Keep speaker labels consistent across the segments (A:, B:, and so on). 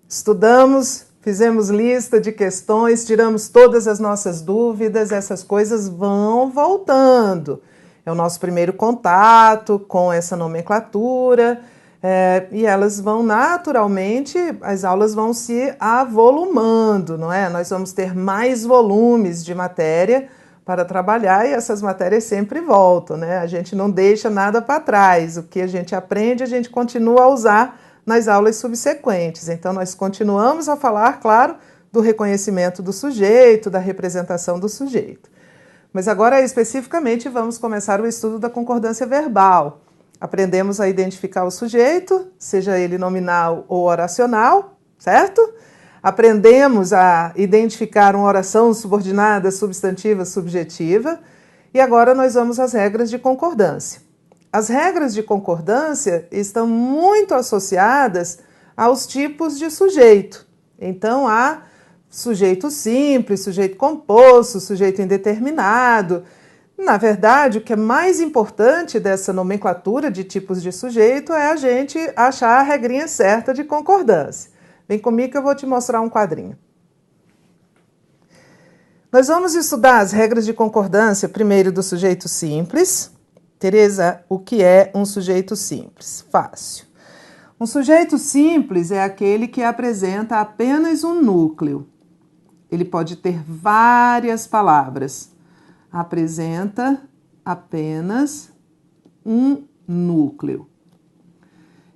A: Estudamos, fizemos lista de questões, tiramos todas as nossas dúvidas, essas coisas vão voltando. É o nosso primeiro contato com essa nomenclatura, e elas vão naturalmente, as aulas vão se avolumando, não é? Nós vamos ter mais volumes de matéria para trabalhar e essas matérias sempre voltam, né? A gente não deixa nada para trás. O que a gente aprende, a gente continua a usar nas aulas subsequentes. Então, nós continuamos a falar, claro, do reconhecimento do sujeito, da representação do sujeito. Mas agora, especificamente, vamos começar o estudo da concordância verbal. Aprendemos a identificar o sujeito, seja ele nominal ou oracional, certo? Aprendemos a identificar uma oração subordinada, substantiva, subjetiva. E agora nós vamos às regras de concordância. As regras de concordância estão muito associadas aos tipos de sujeito. Então, há sujeito simples, sujeito composto, sujeito indeterminado. Na verdade, o que é mais importante dessa nomenclatura de tipos de sujeito é a gente achar a regrinha certa de concordância. Vem comigo que eu vou te mostrar um quadrinho. Nós vamos estudar as regras de concordância primeiro do sujeito simples. Tereza, o que é um sujeito simples? Fácil. Um sujeito simples é aquele que apresenta apenas um núcleo. Ele pode ter várias palavras. Apresenta apenas um núcleo.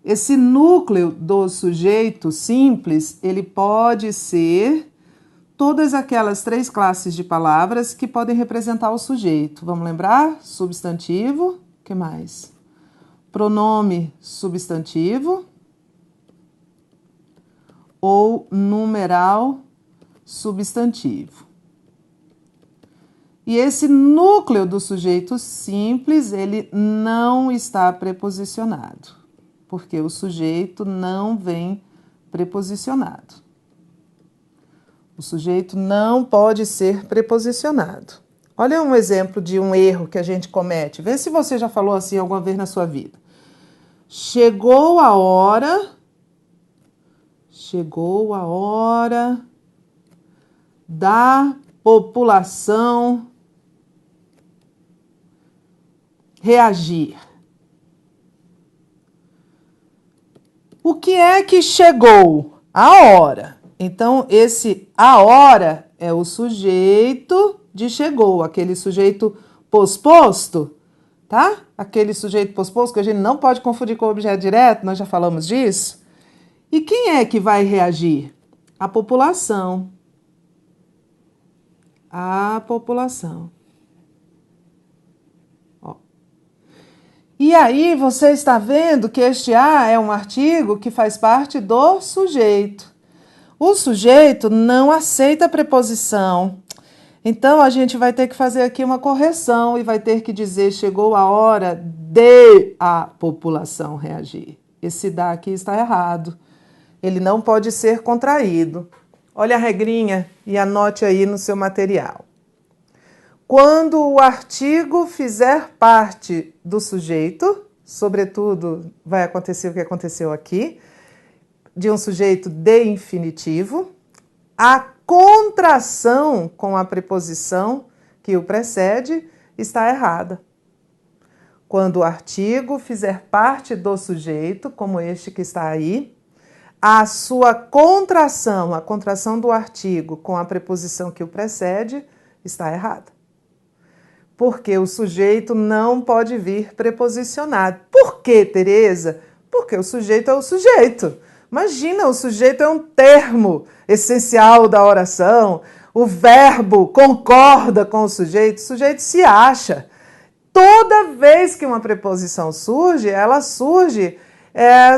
A: Esse núcleo do sujeito simples, ele pode ser todas aquelas 3 classes de palavras que podem representar o sujeito. Vamos lembrar? Substantivo, o que mais? Pronome substantivo ou numeral substantivo. E esse núcleo do sujeito simples, ele não está preposicionado, porque o sujeito não vem preposicionado. O sujeito não pode ser preposicionado. Olha um exemplo de um erro que a gente comete. Vê se você já falou assim alguma vez na sua vida. Chegou a hora da população reagir. O que é que chegou? A hora. Então, a hora é o sujeito de chegou, aquele sujeito posposto, tá? Aquele sujeito posposto que a gente não pode confundir com o objeto direto, nós já falamos disso. E quem é que vai reagir? A população. A população. Ó. E aí você está vendo que este a é um artigo que faz parte do sujeito. O sujeito não aceita preposição. Então, a gente vai ter que fazer aqui uma correção e vai ter que dizer chegou a hora de a população reagir. Esse da aqui está errado. Ele não pode ser contraído. Olha a regrinha e anote aí no seu material. Quando o artigo fizer parte do sujeito, sobretudo vai acontecer o que aconteceu aqui, de um sujeito de infinitivo, a contração com a preposição que o precede está errada. Quando o artigo fizer parte do sujeito, como este que está aí, a sua contração, a contração do artigo com a preposição que o precede, está errada. Porque o sujeito não pode vir preposicionado. Por quê, Tereza? Porque o sujeito é o sujeito. Imagina, o sujeito é um termo essencial da oração, o verbo concorda com o sujeito se acha. Toda vez que uma preposição surge, ela surge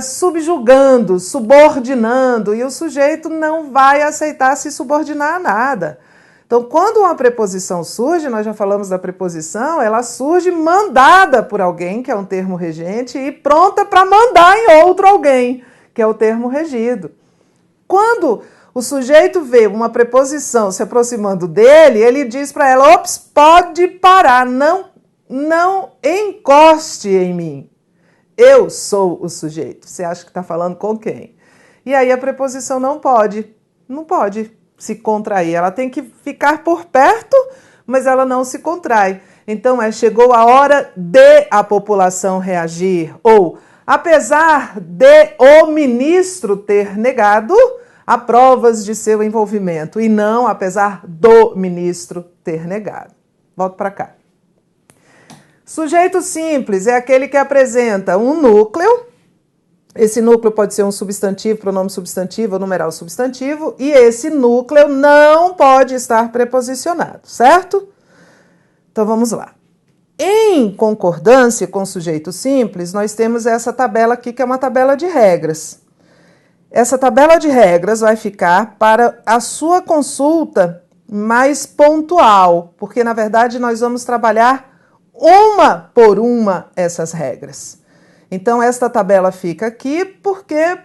A: subjugando, subordinando, e o sujeito não vai aceitar se subordinar a nada. Então, quando uma preposição surge, nós já falamos da preposição, ela surge mandada por alguém, que é um termo regente, e pronta para mandar em outro alguém, que é o termo regido. Quando o sujeito vê uma preposição se aproximando dele, ele diz para ela, ops, pode parar, não encoste em mim. Eu sou o sujeito. Você acha que está falando com quem? E aí a preposição não pode se contrair. Ela tem que ficar por perto, mas ela não se contrai. Então, chegou a hora de a população reagir. Ou, apesar de o ministro ter negado, há provas de seu envolvimento. E não apesar do ministro ter negado. Volto para cá. Sujeito simples é aquele que apresenta um núcleo. Esse núcleo pode ser um substantivo, pronome substantivo ou numeral substantivo. E esse núcleo não pode estar preposicionado, certo? Então vamos lá. Em concordância com o sujeito simples, nós temos essa tabela aqui, que é uma tabela de regras. Essa tabela de regras vai ficar para a sua consulta mais pontual, porque na verdade nós vamos trabalhar uma por uma essas regras. Então esta tabela fica aqui porque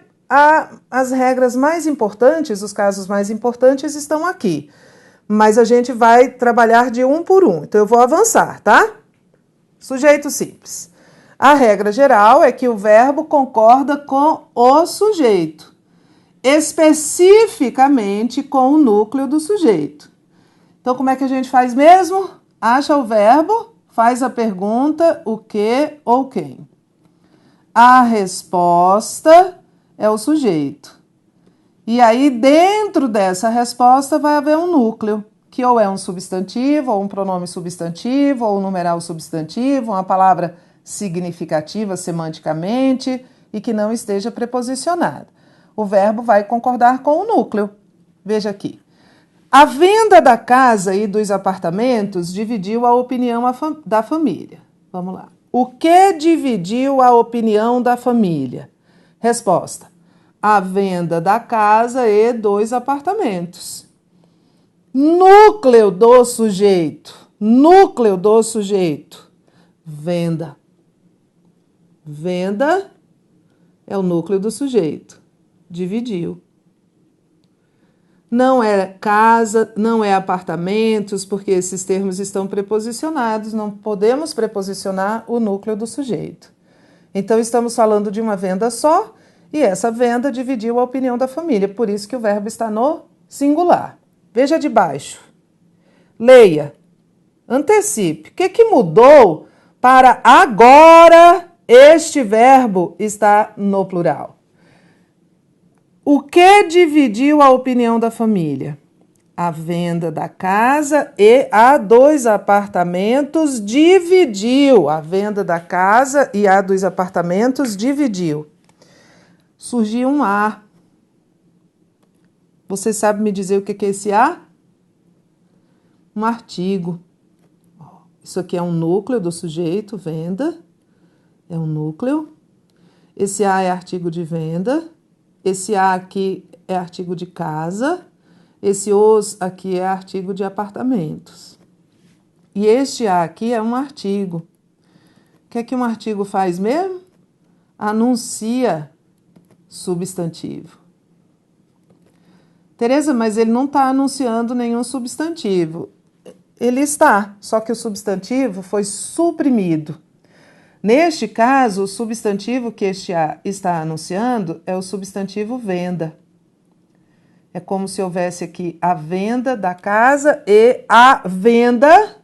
A: as regras mais importantes, os casos mais importantes estão aqui. Mas a gente vai trabalhar de um por um. Então eu vou avançar, tá? Sujeito simples. A regra geral é que o verbo concorda com o sujeito, especificamente com o núcleo do sujeito. Então, como é que a gente faz mesmo? Acha o verbo, faz a pergunta, o que ou quem. A resposta é o sujeito. E aí, dentro dessa resposta, vai haver um núcleo, que ou é um substantivo, ou um pronome substantivo, ou um numeral substantivo, uma palavra significativa semanticamente e que não esteja preposicionada. O verbo vai concordar com o núcleo. Veja aqui. A venda da casa e dos apartamentos dividiu a opinião da família. Vamos lá. O que dividiu a opinião da família? Resposta. A venda da casa e dos apartamentos. Núcleo do sujeito. Núcleo do sujeito. Venda. Venda é o núcleo do sujeito. Dividiu. Não é casa, não é apartamentos, porque esses termos estão preposicionados. Não podemos preposicionar o núcleo do sujeito. Então, estamos falando de uma venda só, e essa venda dividiu a opinião da família. Por isso que o verbo está no singular. Veja de baixo. Leia. Antecipe. O que mudou para agora este verbo está no plural? O que dividiu a opinião da família? A venda da casa e a dos apartamentos dividiu. A venda da casa e a dos apartamentos dividiu. Surgiu um A. Você sabe me dizer o que é esse A? Um artigo. Isso aqui é um núcleo do sujeito, venda. É um núcleo. Esse A é artigo de venda. Esse A aqui é artigo de casa. Esse os aqui é artigo de apartamentos. E este A aqui é um artigo. O que é que um artigo faz mesmo? Anuncia substantivo. Tereza, mas ele não está anunciando nenhum substantivo. Ele está, só que o substantivo foi suprimido. Neste caso, o substantivo que este A está anunciando é o substantivo venda. É como se houvesse aqui a venda da casa e a venda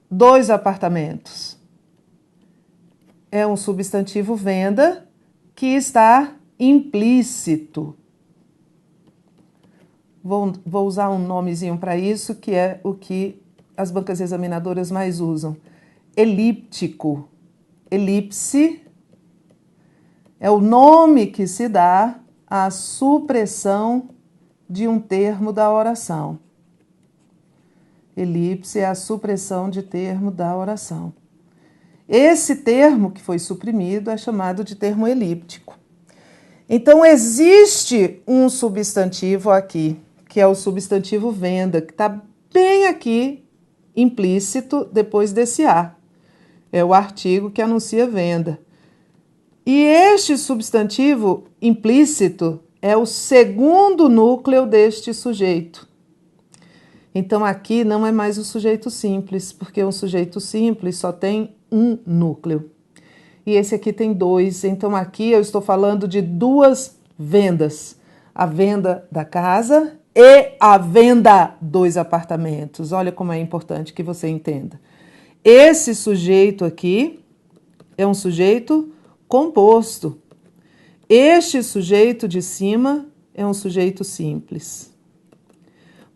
A: dos apartamentos. É um substantivo venda que está implícito. Vou usar um nomezinho para isso, que é o que as bancas examinadoras mais usam. Elíptico. Elipse é o nome que se dá à supressão de um termo da oração. Elipse é a supressão de termo da oração. Esse termo que foi suprimido é chamado de termo elíptico. Então, existe um substantivo aqui, que é o substantivo venda, que está bem aqui, implícito, depois desse A. É o artigo que anuncia venda. E este substantivo implícito é o segundo núcleo deste sujeito. Então, aqui não é mais o sujeito simples, porque um sujeito simples só tem um núcleo. e esse aqui tem 2. Então aqui eu estou falando de 2 vendas. A venda da casa e a venda dos apartamentos. Olha como é importante que você entenda. Esse sujeito aqui é um sujeito composto. Este sujeito de cima é um sujeito simples.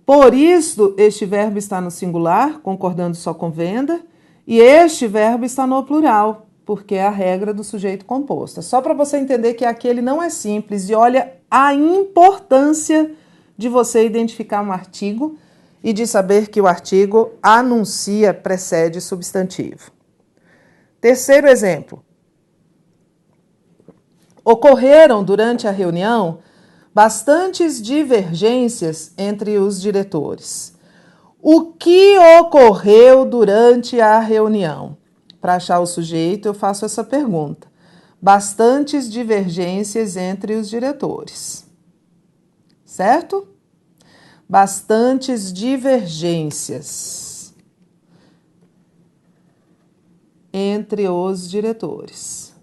A: Por isso, este verbo está no singular, concordando só com venda, e este verbo está no plural, porque é a regra do sujeito composto. Só para você entender que aquele não é simples, e olha a importância de você identificar um artigo e de saber que o artigo anuncia, precede substantivo. Terceiro exemplo. Ocorreram durante a reunião bastantes divergências entre os diretores. O que ocorreu durante a reunião? Para achar o sujeito, eu faço essa pergunta. Bastantes divergências entre os diretores. Certo? Bastantes divergências entre os diretores.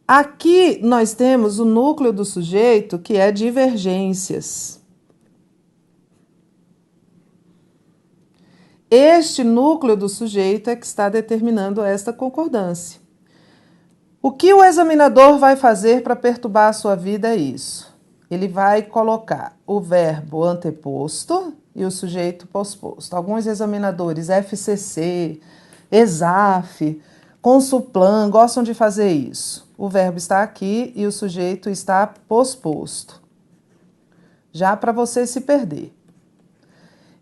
A: Aqui nós temos o núcleo do sujeito, que é divergências. Este núcleo do sujeito é que está determinando esta concordância. O que o examinador vai fazer para perturbar a sua vida é isso. Ele vai colocar o verbo anteposto e o sujeito posposto. Alguns examinadores, FCC, ESAF, Consulplan, gostam de fazer isso. O verbo está aqui e o sujeito está posposto. Já para você se perder.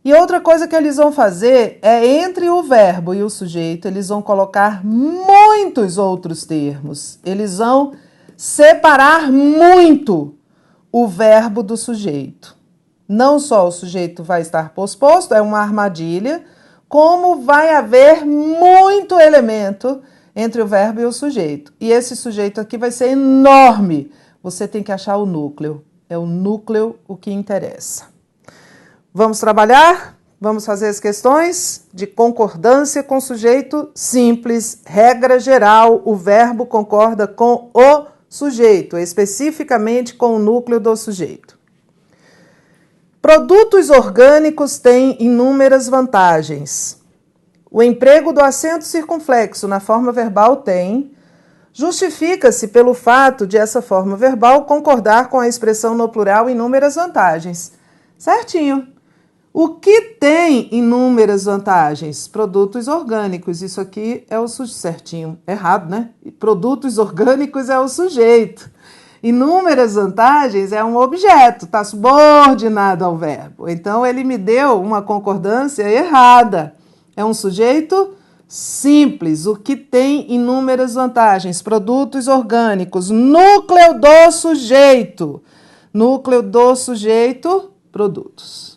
A: E outra coisa que eles vão fazer é, entre o verbo e o sujeito, eles vão colocar muitos outros termos. Eles vão separar muito o verbo do sujeito. Não só o sujeito vai estar posposto, é uma armadilha, como vai haver muito elemento entre o verbo e o sujeito. E esse sujeito aqui vai ser enorme. Você tem que achar o núcleo. É o núcleo o que interessa. Vamos trabalhar? Vamos fazer as questões de concordância com sujeito simples. Regra geral, o verbo concorda com o sujeito, especificamente com o núcleo do sujeito. Produtos orgânicos têm inúmeras vantagens. O emprego do acento circunflexo na forma verbal tem, justifica-se pelo fato de essa forma verbal concordar com a expressão no plural inúmeras vantagens. Certinho. O que tem inúmeras vantagens? Produtos orgânicos. Isso aqui é o sujeito. Certinho. Errado, né? Produtos orgânicos é o sujeito. Inúmeras vantagens é um objeto, está subordinado ao verbo. Então, ele me deu uma concordância errada. É um sujeito simples, o que tem inúmeras vantagens. Produtos orgânicos, núcleo do sujeito. Núcleo do sujeito, produtos.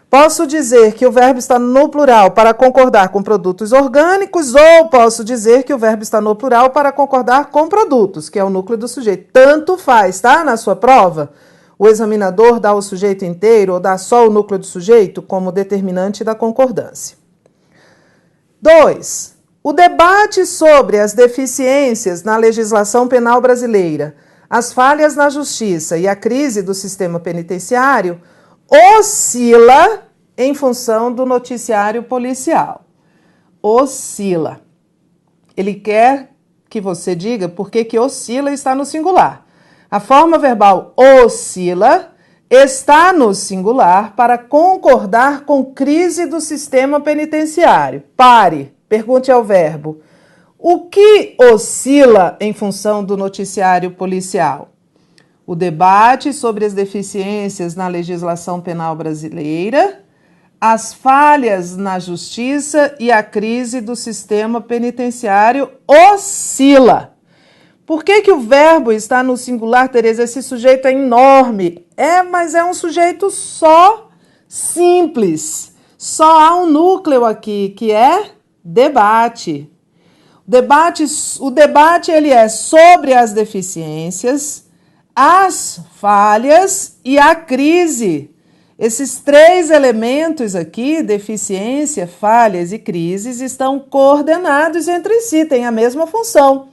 A: Posso dizer que o verbo está no plural para concordar com produtos orgânicos, ou posso dizer que o verbo está no plural para concordar com produtos, que é o núcleo do sujeito. Tanto faz, tá? Na sua prova, o examinador dá o sujeito inteiro ou dá só o núcleo do sujeito como determinante da concordância. 2. O debate sobre as deficiências na legislação penal brasileira, as falhas na justiça e a crise do sistema penitenciário oscila em função do noticiário policial. Oscila. Ele quer que você diga por que oscila está no singular. A forma verbal oscila está no singular para concordar com crise do sistema penitenciário. Pare, pergunte ao verbo. O que oscila em função do noticiário policial? O debate sobre as deficiências na legislação penal brasileira, as falhas na justiça e a crise do sistema penitenciário oscila. Por que o verbo está no singular, Tereza? Esse sujeito é enorme. Mas é um sujeito só simples. Só há um núcleo aqui, que é debate. O debate ele é sobre as deficiências, as falhas e a crise. Esses 3 elementos aqui, deficiência, falhas e crises, estão coordenados entre si, têm a mesma função.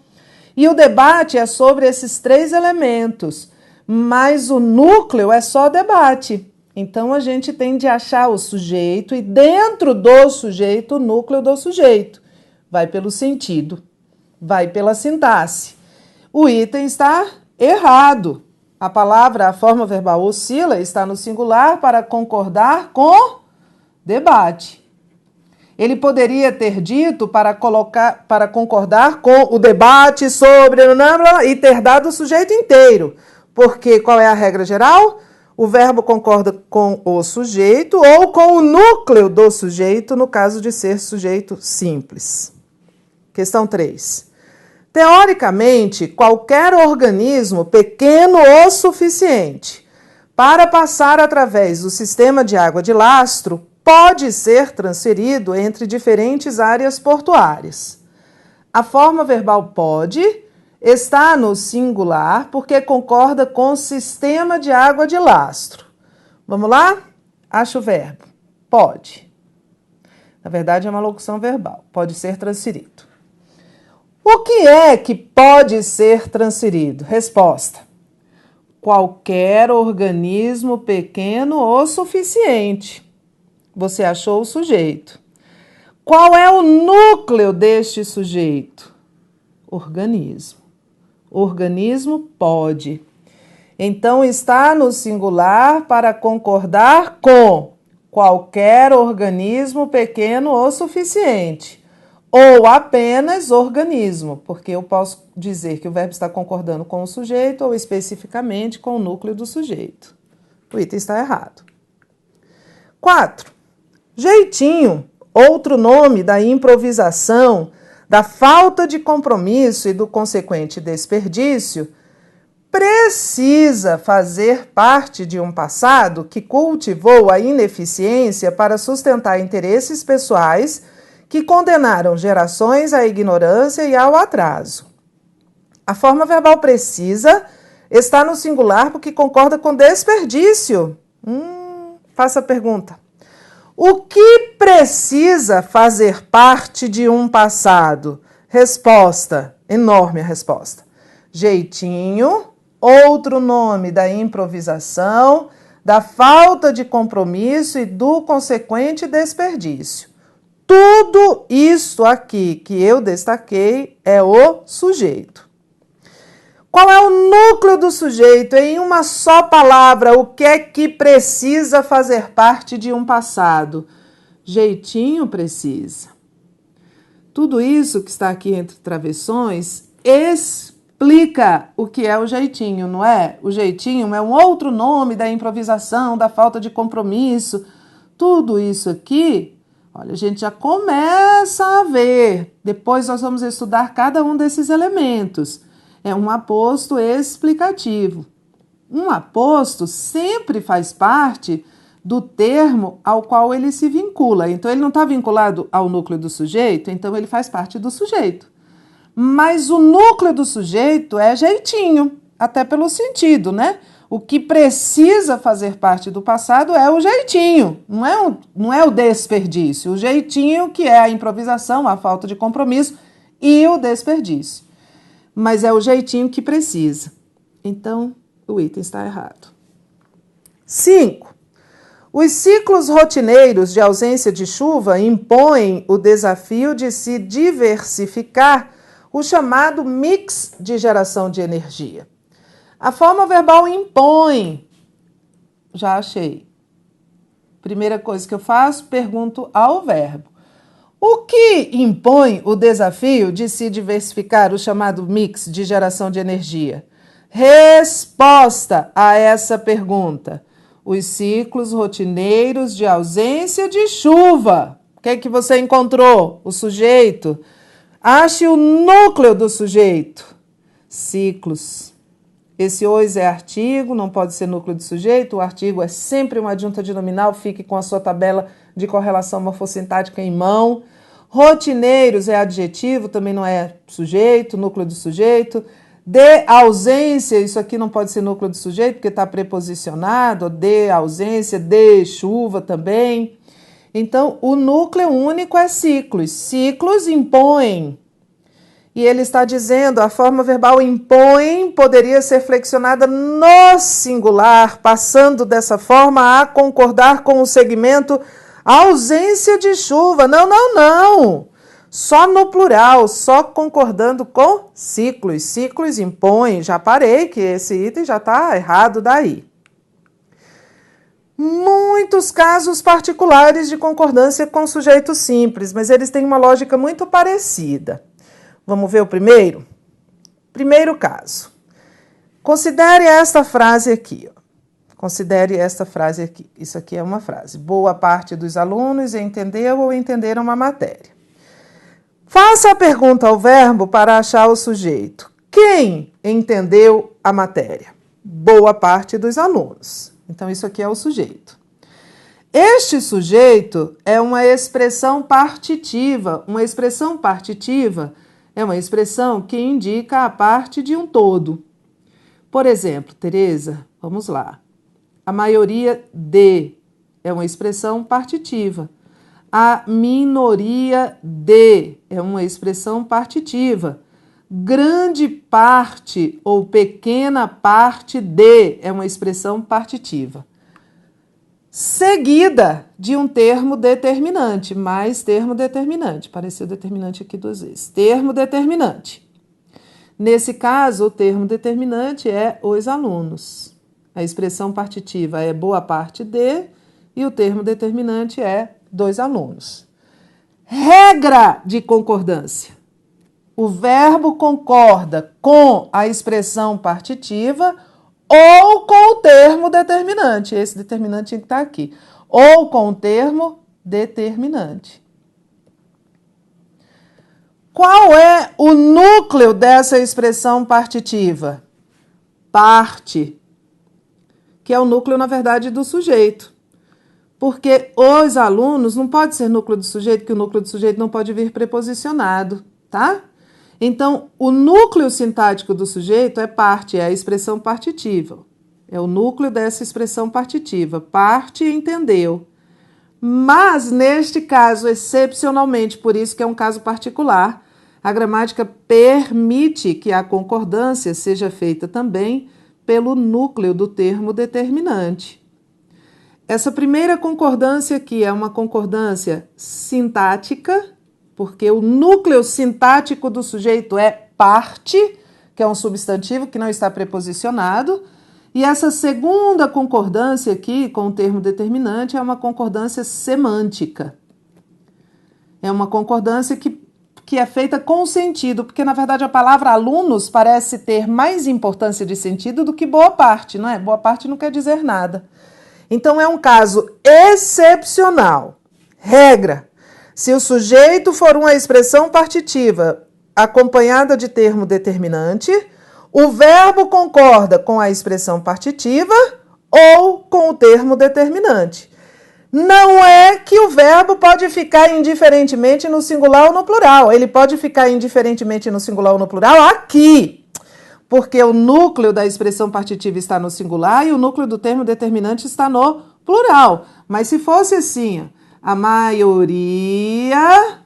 A: E o debate é sobre esses 3 elementos, mas o núcleo é só debate. Então, a gente tem de achar o sujeito e dentro do sujeito, o núcleo do sujeito. Vai pelo sentido, vai pela sintaxe. O item está errado. A forma verbal oscila está no singular para concordar com debate. Ele poderia ter dito para concordar com o debate sobre e ter dado o sujeito inteiro. Porque qual é a regra geral? O verbo concorda com o sujeito ou com o núcleo do sujeito, no caso de ser sujeito simples. Questão 3. Teoricamente, qualquer organismo pequeno o suficiente para passar através do sistema de água de lastro pode ser transferido entre diferentes áreas portuárias. A forma verbal pode está no singular porque concorda com o sistema de água de lastro. Vamos lá? Acha o verbo. Pode. Na verdade, é uma locução verbal. Pode ser transferido. O que é que pode ser transferido? Resposta: qualquer organismo pequeno o suficiente. Você achou o sujeito. Qual é o núcleo deste sujeito? Organismo. Organismo pode. Então, está no singular para concordar com qualquer organismo pequeno o suficiente. Ou apenas organismo, porque eu posso dizer que o verbo está concordando com o sujeito ou especificamente com o núcleo do sujeito. O item está errado. 4. Jeitinho, outro nome da improvisação, da falta de compromisso e do consequente desperdício, precisa fazer parte de um passado que cultivou a ineficiência para sustentar interesses pessoais que condenaram gerações à ignorância e ao atraso. A forma verbal precisa está no singular porque concorda com desperdício. Faça a pergunta. O que precisa fazer parte de um passado? Resposta. Enorme a resposta. Jeitinho, outro nome da improvisação, da falta de compromisso e do consequente desperdício. Tudo isso aqui que eu destaquei é o sujeito. Qual é o núcleo do sujeito? Em uma só palavra, o que é que precisa fazer parte de um passado? Jeitinho precisa. Tudo isso que está aqui entre travessões explica o que é o jeitinho, não é? O jeitinho é um outro nome da improvisação, da falta de compromisso. Tudo isso aqui... Olha, a gente já começa a ver. Depois nós vamos estudar cada um desses elementos. É um aposto explicativo. Um aposto sempre faz parte do termo ao qual ele se vincula. Então, ele não está vinculado ao núcleo do sujeito, então ele faz parte do sujeito. Mas o núcleo do sujeito é jeitinho, até pelo sentido, né? O que precisa fazer parte do passado é o jeitinho, não é o desperdício. O jeitinho que é a improvisação, a falta de compromisso e o desperdício. Mas é o jeitinho que precisa. Então, o item está errado. 5. Os ciclos rotineiros de ausência de chuva impõem o desafio de se diversificar, o chamado mix de geração de energia. A forma verbal impõe. Já achei. Primeira coisa que eu faço, pergunto ao verbo. O que impõe o desafio de se diversificar, o chamado mix de geração de energia? Resposta a essa pergunta. Os ciclos rotineiros de ausência de chuva. O que é que você encontrou? O sujeito. Ache o núcleo do sujeito. Ciclos. Esse os é artigo, não pode ser núcleo de sujeito. O artigo é sempre uma adjunta de nominal. Fique com a sua tabela de correlação morfossintática em mão. Rotineiros é adjetivo, também não é sujeito, núcleo do sujeito. de ausência, isso aqui não pode ser núcleo de sujeito, porque está preposicionado, de ausência, de chuva também. Então, o núcleo único é ciclos. Ciclos impõem. E ele está dizendo, a forma verbal impõe poderia ser flexionada no singular, passando dessa forma a concordar com o segmento ausência de chuva. Não, não, não. Só no plural, só concordando com ciclos. Ciclos impõem. Já parei que esse item já está errado daí. Muitos casos particulares de concordância com sujeito simples, mas eles têm uma lógica muito parecida. Vamos ver o primeiro? Primeiro caso. Considere esta frase aqui. Considere esta frase aqui. Isso aqui é uma frase. Boa parte dos alunos entendeu ou entenderam uma matéria. Faça a pergunta ao verbo para achar o sujeito. Quem entendeu a matéria? Boa parte dos alunos. Então, isso aqui é o sujeito. Este sujeito é uma expressão partitiva. Uma expressão partitiva é uma expressão que indica a parte de um todo. Por exemplo, Tereza, vamos lá. A maioria de é uma expressão partitiva. A minoria de é uma expressão partitiva. Grande parte ou pequena parte de é uma expressão partitiva. Seguida de um termo determinante, mais termo determinante. Apareceu determinante aqui duas vezes. Termo determinante. Nesse caso, o termo determinante é os alunos. A expressão partitiva é boa parte de e o termo determinante é dos alunos. Regra de concordância. O verbo concorda com a expressão partitiva ou com o termo determinante. Esse determinante tem que estar aqui. Ou com o termo determinante. Qual é o núcleo dessa expressão partitiva? Parte, que é o núcleo, na verdade, do sujeito. Porque os alunos não pode ser núcleo do sujeito, que o núcleo do sujeito não pode vir preposicionado, tá? Então, o núcleo sintático do sujeito é parte, é a expressão partitiva. É o núcleo dessa expressão partitiva. Parte, entendeu. Mas, neste caso, excepcionalmente, por isso que é um caso particular, a gramática permite que a concordância seja feita também pelo núcleo do termo determinante. Essa primeira concordância aqui é uma concordância sintática, porque o núcleo sintático do sujeito é parte, que é um substantivo que não está preposicionado, e essa segunda concordância aqui, com o termo determinante, é uma concordância semântica. É uma concordância que é feita com sentido, porque, na verdade, a palavra alunos parece ter mais importância de sentido do que boa parte, não é? Boa parte não quer dizer nada. Então, é um caso excepcional. Regra. Se o sujeito for uma expressão partitiva acompanhada de termo determinante, o verbo concorda com a expressão partitiva ou com o termo determinante. Não é que o verbo pode ficar indiferentemente no singular ou no plural. Ele pode ficar indiferentemente no singular ou no plural aqui, porque o núcleo da expressão partitiva está no singular e o núcleo do termo determinante está no plural. Mas se fosse assim, a maioria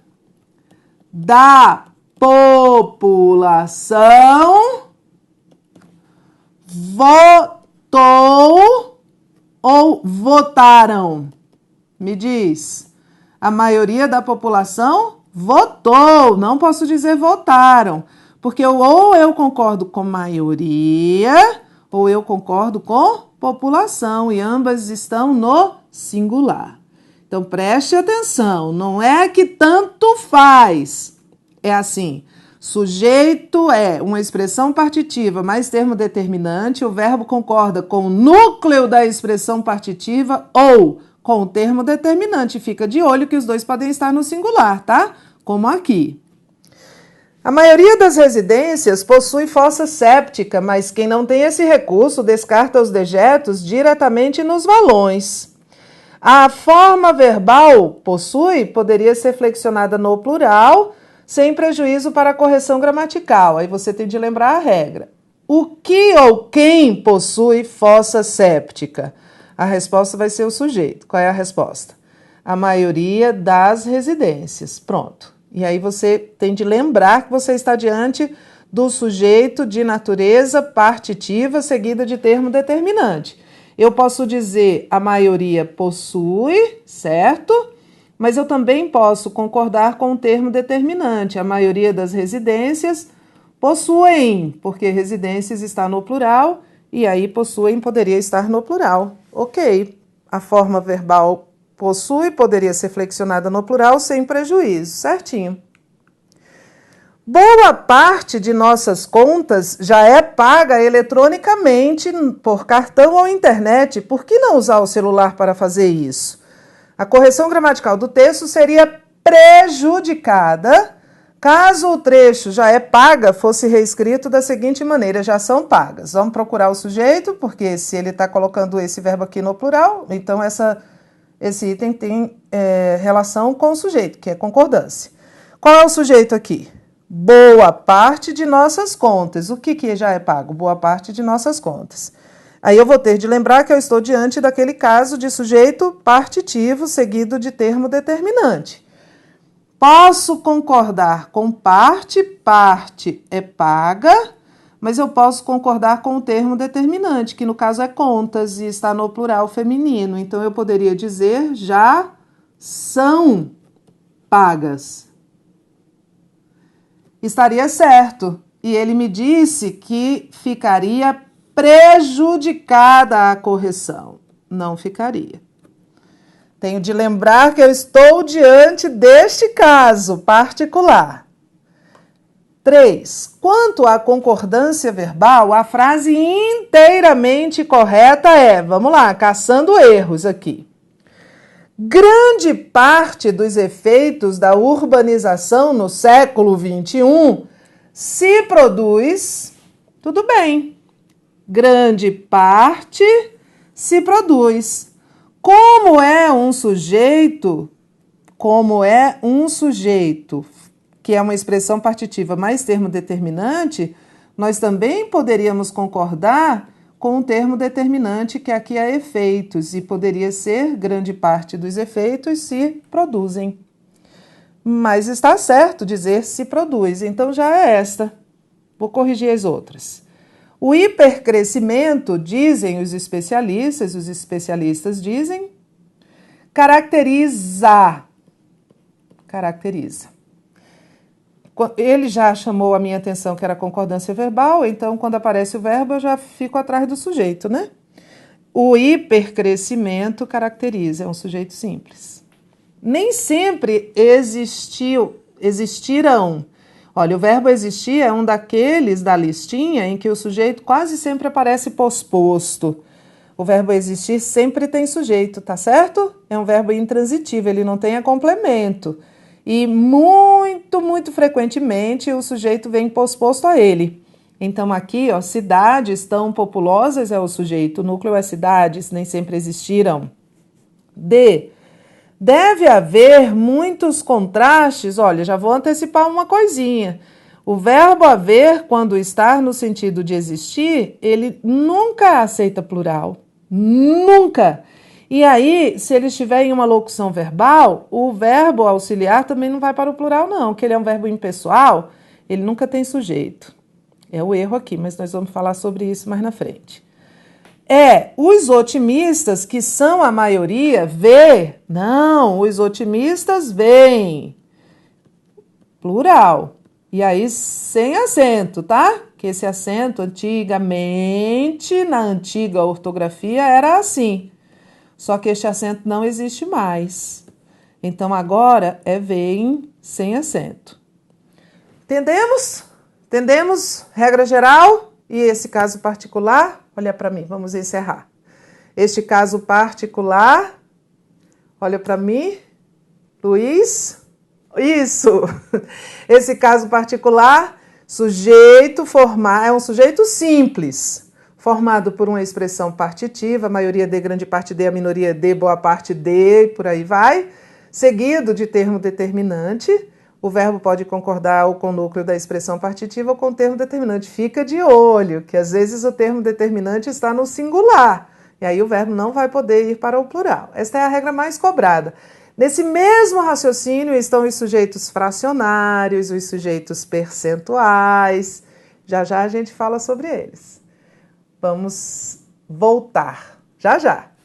A: da população votou ou votaram? Me diz. A maioria da população votou. Não posso dizer votaram, porque ou eu concordo com maioria ou eu concordo com população e ambas estão no singular. Então, preste atenção, não é que tanto faz. É assim, sujeito é uma expressão partitiva mais termo determinante, o verbo concorda com o núcleo da expressão partitiva ou com o termo determinante. Fica de olho que os dois podem estar no singular, tá? Como aqui. A maioria das residências possui fossa séptica, mas quem não tem esse recurso descarta os dejetos diretamente nos valões. A forma verbal possui poderia ser flexionada no plural sem prejuízo para a correção gramatical. Aí você tem de lembrar a regra. O que ou quem possui fossa séptica? A resposta vai ser o sujeito. Qual é a resposta? A maioria das residências. Pronto. E aí você tem de lembrar que você está diante do sujeito de natureza partitiva seguida de termo determinante. Eu posso dizer a maioria possui, certo? Mas eu também posso concordar com o termo determinante. A maioria das residências possuem, porque residências está no plural e aí possuem poderia estar no plural. Ok, a forma verbal possui poderia ser flexionada no plural sem prejuízo, certinho. Boa parte de nossas contas já é paga eletronicamente por cartão ou internet. Por que não usar o celular para fazer isso? A correção gramatical do texto seria prejudicada caso o trecho já é paga fosse reescrito da seguinte maneira: já são pagas. Vamos procurar o sujeito, porque se ele está colocando esse verbo aqui no plural, então esse item tem relação com o sujeito, que é concordância. Qual é o sujeito aqui? Boa parte de nossas contas. O que já é pago? Boa parte de nossas contas. Aí eu vou ter de lembrar que eu estou diante daquele caso de sujeito partitivo seguido de termo determinante. Posso concordar com parte é paga, mas eu posso concordar com o termo determinante, que no caso é contas e está no plural feminino. Então eu poderia dizer já são pagas. Estaria certo. E ele me disse que ficaria prejudicada a correção. Não ficaria. Tenho de lembrar que eu estou diante deste caso particular. 3. Quanto à concordância verbal, a frase inteiramente correta é, vamos lá, caçando erros aqui. Grande parte dos efeitos da urbanização no século XXI se produz, tudo bem, grande parte se produz. Como é um sujeito, que é uma expressão partitiva mais termo determinante, nós também poderíamos concordar com o termo determinante, que aqui é efeitos, e poderia ser grande parte dos efeitos se produzem. Mas está certo dizer se produz, então já é esta. Vou corrigir as outras. O hipercrescimento, dizem os especialistas dizem, caracteriza. Ele já chamou a minha atenção que era concordância verbal, então quando aparece o verbo eu já fico atrás do sujeito, né? O hipercrescimento caracteriza, é um sujeito simples. Nem sempre existirão. Olha, o verbo existir é um daqueles da listinha em que o sujeito quase sempre aparece posposto. O verbo existir sempre tem sujeito, tá certo? É um verbo intransitivo, ele não tem complemento. E muito frequentemente o sujeito vem posposto a ele. Então aqui, ó, cidades tão populosas é o sujeito, o núcleo é cidades, nem sempre existiram. D. Deve haver muitos contrastes. Olha, já vou antecipar uma coisinha. O verbo haver, quando está no sentido de existir, ele nunca aceita plural. Nunca! E aí, se ele estiver em uma locução verbal, o verbo auxiliar também não vai para o plural, não, que ele é um verbo impessoal, ele nunca tem sujeito. É o erro aqui, mas nós vamos falar sobre isso mais na frente. Os otimistas, que são a maioria, vê. Não, os otimistas veem. Plural. E aí, sem acento, tá? Que esse acento, antigamente, na antiga ortografia, era assim. Só que este acento não existe mais. Então, agora é veem sem acento. Entendemos? Entendemos? Regra geral e esse caso particular. Olha para mim, vamos encerrar. Este caso particular, olha para mim, Luiz. Isso! Esse caso particular, sujeito formar, é um sujeito simples, formado por uma expressão partitiva, maioria de, grande parte de, a minoria de, boa parte de, por aí vai, seguido de termo determinante. o verbo pode concordar ou com o núcleo da expressão partitiva ou com o termo determinante. Fica de olho, que às vezes o termo determinante está no singular, e aí o verbo não vai poder ir para o plural. Esta é a regra mais cobrada. Nesse mesmo raciocínio estão os sujeitos fracionários, os sujeitos percentuais. Já já a gente fala sobre eles. Vamos voltar. Já já.